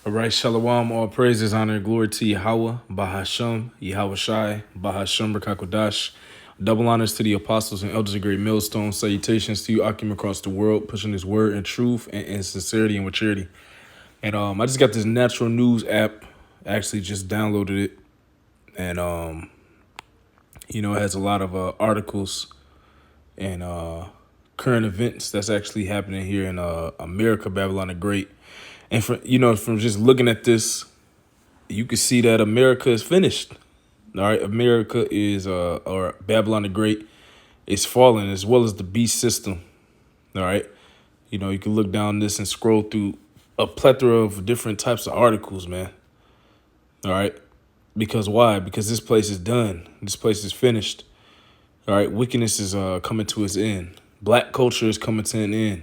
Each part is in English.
All right, Shalom, all praises, honor, and glory to Yahweh, Bahasham, Yahweh Shai, Bahasham, Rakakodash. Double honors to the apostles and elders of Great Millstone. Salutations to you, Akim, across the world, pushing his word in truth and in sincerity and maturity. And I just got this natural news app. I actually just downloaded it. And, it has a lot of articles and current events that's actually happening here in America, Babylon the Great. And from just looking at this, you can see that America is finished. All right, America is or Babylon the Great is falling, as well as the beast system. All right, you can look down this and scroll through a plethora of different types of articles, man. All right, because why? Because this place is done. This place is finished. All right, wickedness is coming to its end. Black culture is coming to an end.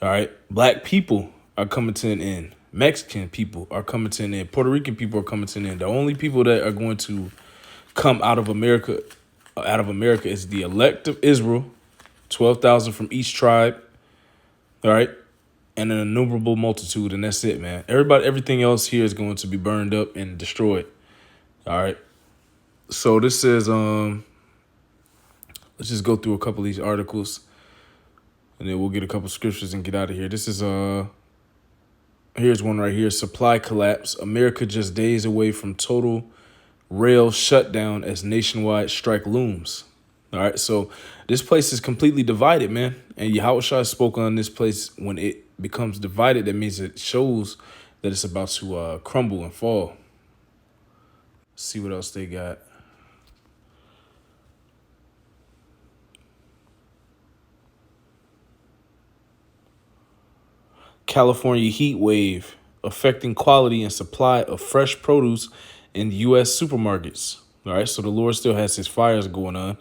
All right, black people are coming to an end. Mexican people are coming to an end. Puerto Rican people are coming to an end. The only people that are going to come out of America is the elect of Israel, 12,000 from each tribe, all right, and an innumerable multitude, and that's it, man. Everything else here is going to be burned up and destroyed, all right. So this is let's just go through a couple of these articles, and then we'll get a couple scriptures and get out of here. This is here's one right here. Supply collapse. America just days away from total rail shutdown as nationwide strike looms. All right, so this place is completely divided, man. And Yahweh Shai spoke on this place. When it becomes divided, that means it shows that it's about to crumble and fall. Let's see what else they got. California heat wave affecting quality and supply of fresh produce in U.S. supermarkets. All right, so the Lord still has his fires going on.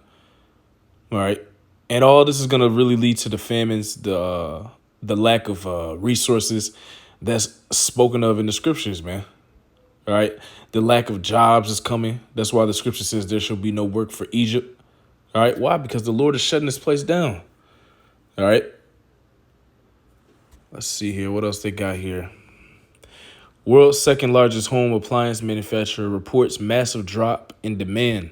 All right, and all this is going to really lead to the famines, the lack of resources that's spoken of in the scriptures, man. All right, the lack of jobs is coming. That's why the scripture says there shall be no work for Egypt. All right, why? Because the Lord is shutting this place down. All right. Let's see here. What else they got here? World's second largest home appliance manufacturer reports massive drop in demand.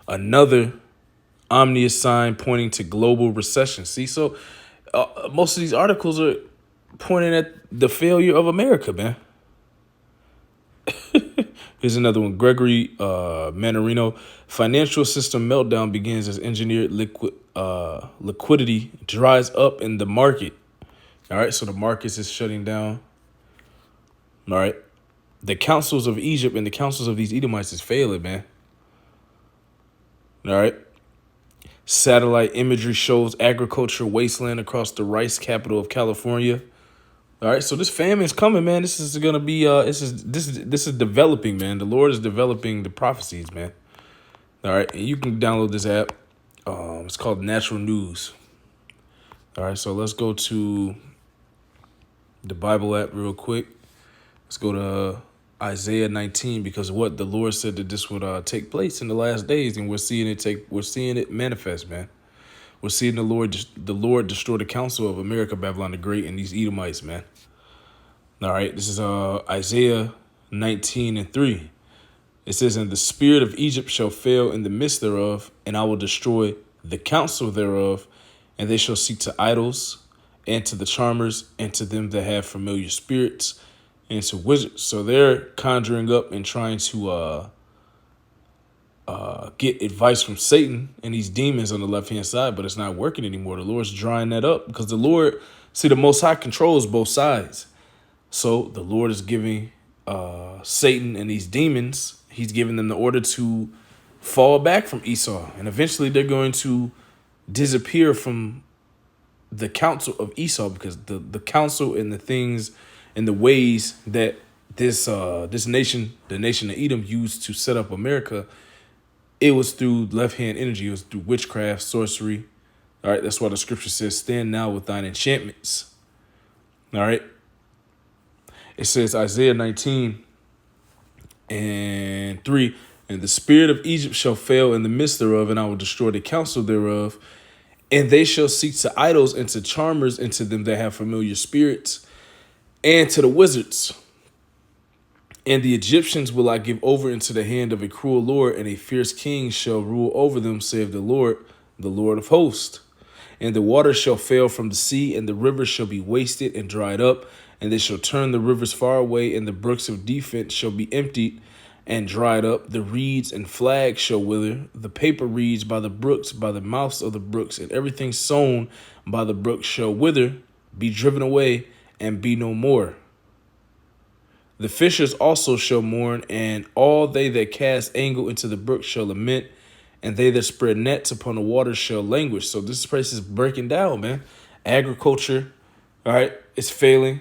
Another ominous sign pointing to global recession. See, so most of these articles are pointing at the failure of America, man. Here's another one. Gregory Manarino. Financial system meltdown begins as engineered liquidity dries up in the market. All right, so the markets is shutting down. All right. The councils of Egypt and the councils of these Edomites is failing, man. All right. Satellite imagery shows agriculture wasteland across the rice capital of California. All right, so this famine is coming, man. This is gonna be this is developing, man. The Lord is developing the prophecies, man. All right, and you can download this app. It's called Natural News. All right, so let's go to the Bible app real quick. Let's go to Isaiah 19, because what the Lord said that this would take place in the last days, and we're seeing it manifest, man. We're seeing the Lord destroy the council of America, Babylon the Great, and these Edomites, man. All right, this is Isaiah 19:3. It says, "And the spirit of Egypt shall fail in the midst thereof, and I will destroy the counsel thereof, and they shall seek to idols, and to the charmers, and to them that have familiar spirits, and to wizards." So they're conjuring up and trying to get advice from Satan and these demons on the left-hand side, but it's not working anymore. The Lord's drying that up because the Most High controls both sides. So the Lord is giving Satan and these demons, he's giving them the order to fall back from Esau. And eventually they're going to disappear from the counsel of Esau, because the counsel and the things and the ways that this nation, the nation of Edom, used to set up America, it was through left-hand energy. It was through witchcraft, sorcery. All right, that's why the scripture says, "Stand now with thine enchantments." All right. It says Isaiah 19:3, "And the spirit of Egypt shall fail in the midst thereof, and I will destroy the counsel thereof. And they shall seek to idols and to charmers and to them that have familiar spirits. and to the wizards. And the Egyptians will I give over into the hand of a cruel lord, and a fierce king shall rule over them, saith the Lord of hosts. And the waters shall fail from the sea, and the rivers shall be wasted and dried up, and they shall turn the rivers far away, and the brooks of defense shall be emptied and dried up. The reeds and flags shall wither, the paper reeds by the brooks, by the mouths of the brooks, and everything sown by the brooks shall wither, be driven away, and be no more. The fishers also shall mourn, and all they that cast angle into the brook shall lament, and they that spread nets upon the waters shall languish. So this place is breaking down, man. Agriculture, all right, is failing.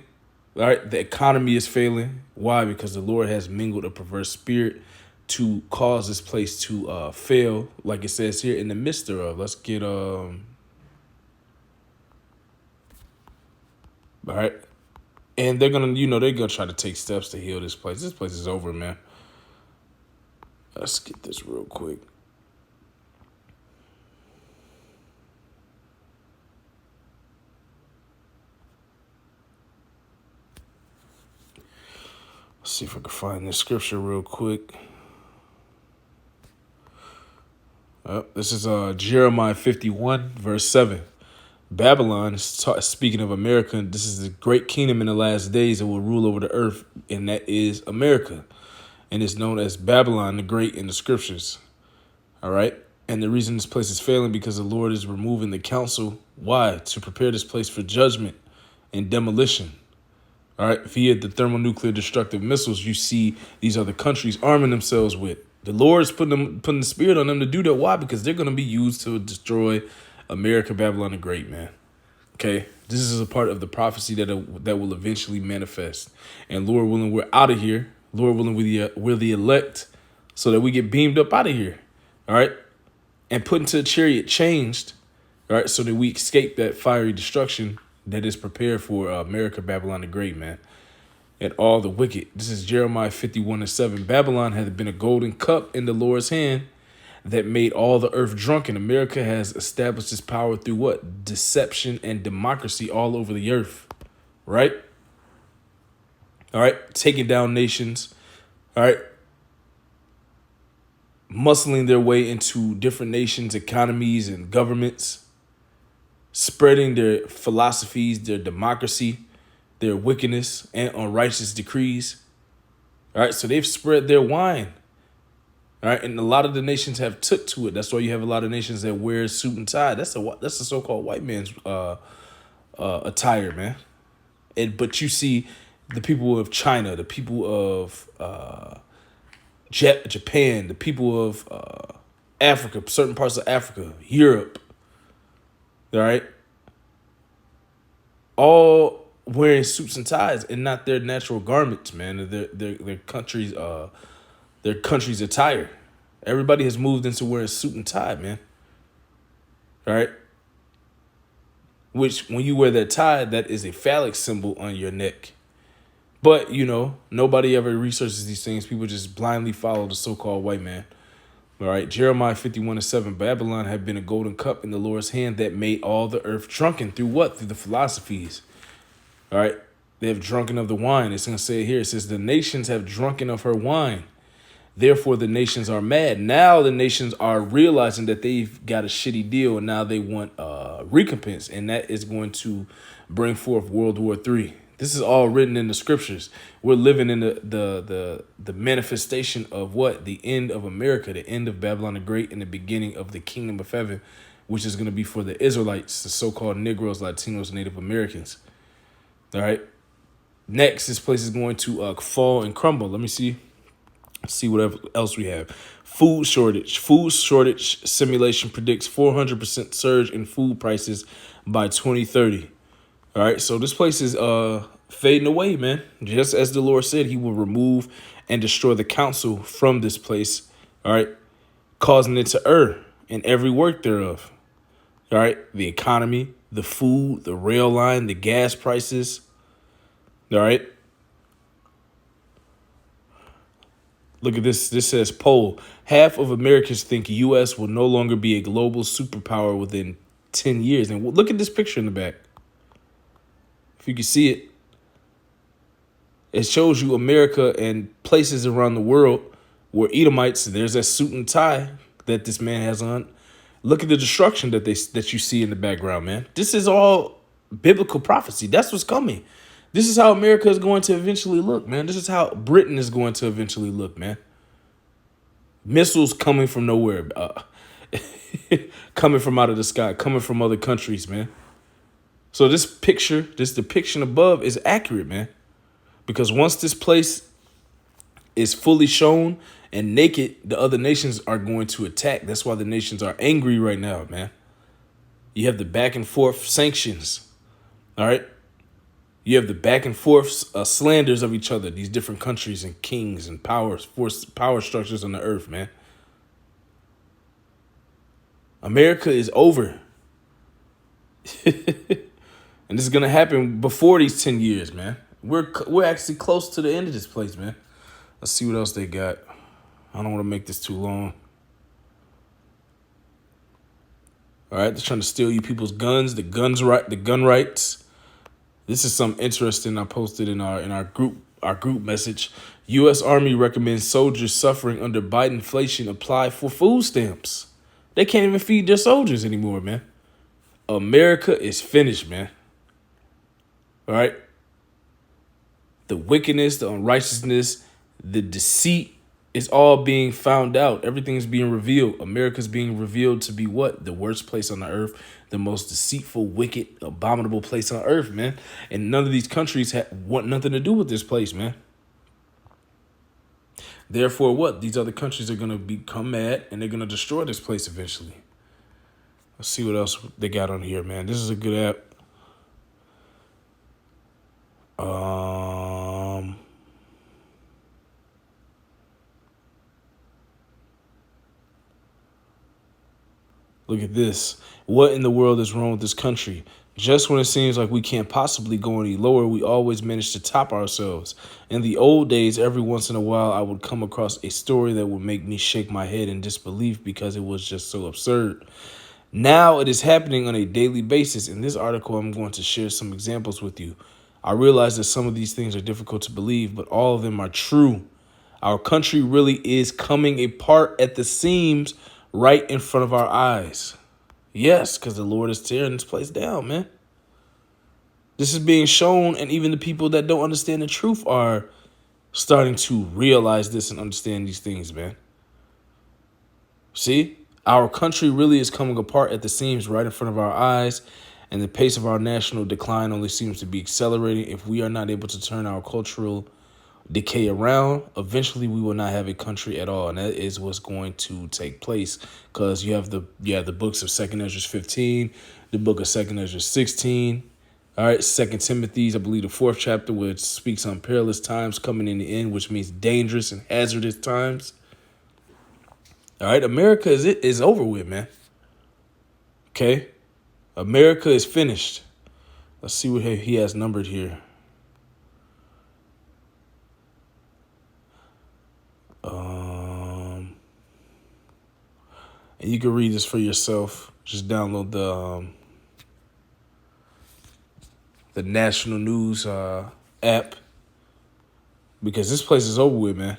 All right, the economy is failing. Why? Because the Lord has mingled a perverse spirit to cause this place to fail, like it says here, in the midst thereof. Let's get all right. And they're gonna try to take steps to heal this place. This place is over, man. Let's get this real quick. Let's see if I can find this scripture real quick. This is Jeremiah 51, verse 7. Babylon is speaking of America. This is the great kingdom in the last days that will rule over the earth, and that is America. And it's known as Babylon the Great in the scriptures. All right. And the reason this place is failing because the Lord is removing the counsel. Why? To prepare this place for judgment and demolition. All right. Via the thermonuclear destructive missiles you see these other countries arming themselves with. The Lord's putting the spirit on them to do that. Why? Because they're going to be used to destroy America, Babylon the Great, man. Okay, this is a part of the prophecy that will eventually manifest. And Lord willing, we're out of here. Lord willing, we're the elect, so that we get beamed up out of here. All right, and put into a chariot changed. All right, so that we escape that fiery destruction that is prepared for America, Babylon the Great, man, and all the wicked. This is Jeremiah 51:7. Babylon had been a golden cup in the Lord's hand that made all the earth drunken. America has established its power through what? Deception and democracy all over the earth, right? All right, taking down nations, all right, muscling their way into different nations, economies, and governments, spreading their philosophies, their democracy, their wickedness, and unrighteous decrees. All right, so they've spread their wine. All right, and a lot of the nations have took to it. That's why you have a lot of nations that wear suit and tie. That's the so-called white man's attire, man. But you see the people of China, the people of Japan, the people of Africa, certain parts of Africa, Europe. All right, all wearing suits and ties and not their natural garments, man. Their country's attire. Everybody has moved into wearing suit and tie, man. All right. Which, when you wear that tie, that is a phallic symbol on your neck. But, nobody ever researches these things. People just blindly follow the so-called white man. All right. Jeremiah 51:7. Babylon had been a golden cup in the Lord's hand that made all the earth drunken. Through what? Through the philosophies. All right. They have drunken of the wine. It's going to say it here. It says, the nations have drunken of her wine. Therefore, the nations are mad. Now the nations are realizing that they've got a shitty deal, and now they want recompense, and that is going to bring forth World War III. This is all written in the scriptures. We're living in the manifestation of what? The end of America, the end of Babylon the Great, and the beginning of the kingdom of heaven, which is going to be for the Israelites, the so-called Negroes, Latinos, Native Americans. All right. Next, this place is going to fall and crumble. Let me see. See whatever else we have. Food shortage. Food shortage simulation predicts 400% surge in food prices by 2030. All right, so this place is fading away, man. Just as the Lord said, he will remove and destroy the counsel from this place. All right, causing it to err in every work thereof. All right, the economy, the food, the rail line, the gas prices. All right. Look at this. This says poll. Half of Americans think U.S. will no longer be a global superpower within 10 years. And look at this picture in the back. If you can see it. It shows you America and places around the world where Edomites, there's that suit and tie that this man has on. Look at the destruction that you see in the background, man. This is all biblical prophecy. That's what's coming. This is how America is going to eventually look, man. This is how Britain is going to eventually look, man. Missiles coming from nowhere, coming from out of the sky, coming from other countries, man. So this picture, this depiction above is accurate, man. Because once this place is fully shown and naked, the other nations are going to attack. That's why the nations are angry right now, man. You have the back and forth sanctions, all right? You have the back and forth slanders of each other, these different countries and kings and power structures on the earth, man. America is over. And this is going to happen before these 10 years, man. We're actually close to the end of this place, man. Let's see what else they got. I don't want to make this too long. All right, they're trying to steal you people's guns, the gun rights. This is something interesting I posted in our group message. U.S. Army recommends soldiers suffering under Biden inflation apply for food stamps. They can't even feed their soldiers anymore, man. America is finished, man. All right. The wickedness, the unrighteousness, the deceit is all being found out. Everything is being revealed. America's being revealed to be what? The worst place on the earth, the most deceitful, wicked, abominable place on earth, man. And none of these countries want nothing to do with this place, man. Therefore, what? These other countries are going to become mad and they're going to destroy this place eventually. Let's see what else they got on here, man. This is a good app. Look at this. What in the world is wrong with this country? Just when it seems like we can't possibly go any lower, we always manage to top ourselves. In the old days, every once in a while, I would come across a story that would make me shake my head in disbelief because it was just so absurd. Now it is happening on a daily basis. In this article, I'm going to share some examples with you. I realize that some of these things are difficult to believe, but all of them are true. Our country really is coming apart at the seams right in front of our eyes. Yes, because the Lord is tearing this place down, man. This is being shown, and even the people that don't understand the truth are starting to realize this and understand these things, man. See, our country really is coming apart at the seams right in front of our eyes, and the pace of our national decline only seems to be accelerating. If we are not able to turn our cultural decay around, eventually we will not have a country at all, and that is what's going to take place. Because you have the books of 2 Ezra 15, the book of 2 Ezra 16. All right, 2 Timothy's, I believe the 4th chapter, which speaks on perilous times coming in the end, which means dangerous and hazardous times. All right, America is over with, man. Okay, America is finished. Let's see what he has numbered here. And you can read this for yourself. Just download the national news app, because this place is over with, man.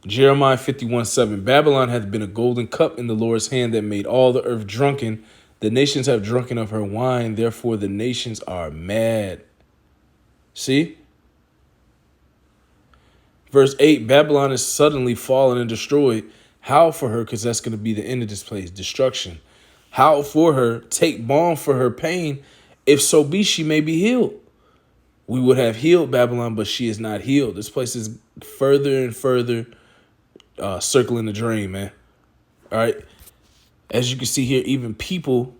Jeremiah 51:7. Babylon hath been a golden cup in the Lord's hand that made all the earth drunken. The nations have drunken of her wine. Therefore, the nations are mad. See? Verse 8, Babylon is suddenly fallen and destroyed. How for her? Because that's going to be the end of this place. Destruction. How for her? Take balm for her pain. If so be she may be healed. We would have healed Babylon, but she is not healed. This place is further and further circling the drain, man. All right. As you can see here, even people,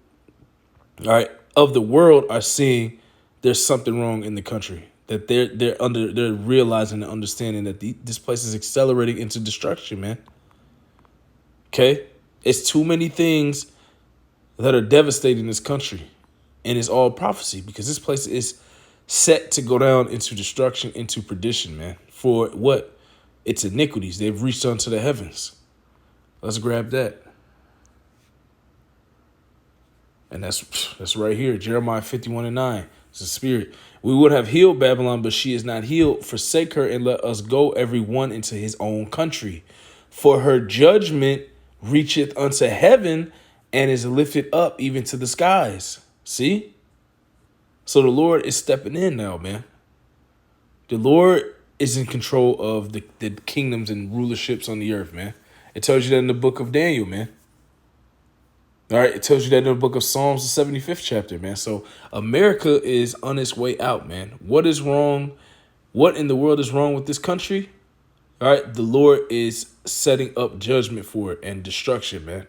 all right, of the world are seeing there's something wrong in the country. That they're realizing and understanding that this place is accelerating into destruction, man. Okay, it's too many things that are devastating this country, and it's all prophecy, because this place is set to go down into destruction, into perdition, man. For what? Its iniquities. They've reached unto the heavens. Let's grab that, and that's right here, Jeremiah 51:9. It's a spirit. We would have healed Babylon, but she is not healed. Forsake her and let us go, every one into his own country. For her judgment reacheth unto heaven and is lifted up even to the skies. See? So the Lord is stepping in now, man. The Lord is in control of the kingdoms and rulerships on the earth, man. It tells you that in the book of Daniel, man. All right, it tells you that in the book of Psalms, the 75th chapter, man. So America is on its way out, man. What is wrong? What in the world is wrong with this country? All right, the Lord is setting up judgment for it and destruction, man.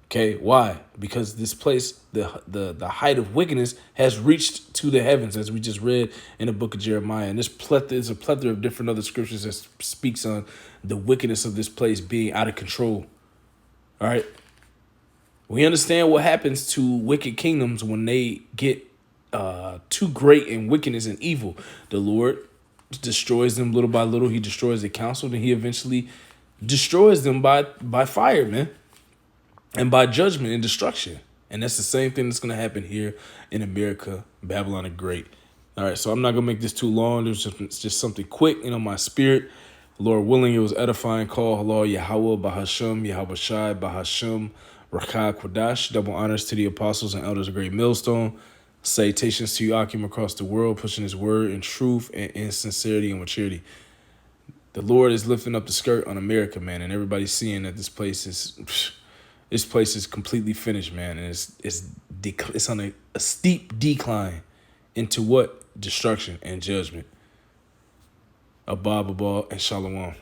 Okay, why? Because this place, the height of wickedness has reached to the heavens, as we just read in the book of Jeremiah. And there's a plethora of different other scriptures that speaks on the wickedness of this place being out of control. All right. We understand what happens to wicked kingdoms when they get too great in wickedness and evil. The Lord destroys them little by little. He destroys the council, and he eventually destroys them by fire, man, and by judgment and destruction. And that's the same thing that's going to happen here in America, Babylon the Great. All right, so I'm not going to make this too long. It's just something quick, my spirit. Lord willing, it was edifying. Call Allah Yahweh Bahasham, Yahweh Shai Bahasham, Rakah Quadash. Double honors to the apostles and elders of Great Millstone. Salutations to you, Akim, across the world, pushing his word in truth and in sincerity and maturity. The Lord is lifting up the skirt on America, man, and everybody's seeing that this place is completely finished, man, and it's on a steep decline into what? Destruction and judgment. Abba, and Shalom.